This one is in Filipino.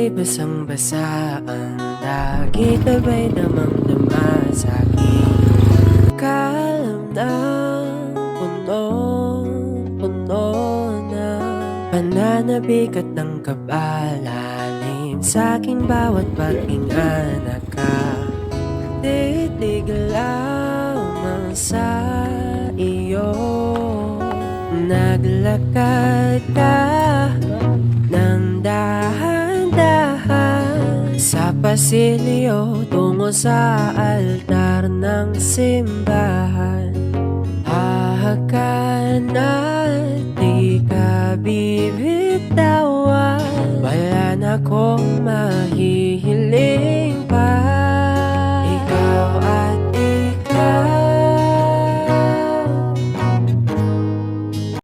basang-basa ang dagit, abay damang-dama sa aking kalamdang punong-puno na pananabik at ng kabalalim sa aking bawat paghinga. Nakatitig lamang sa iyo, naglakad ka ng dahan-dahan sa pasilyo tungo sa altar ng simbahan. Hahakan at di ka bibitawan, wala na akong mahihiling pa.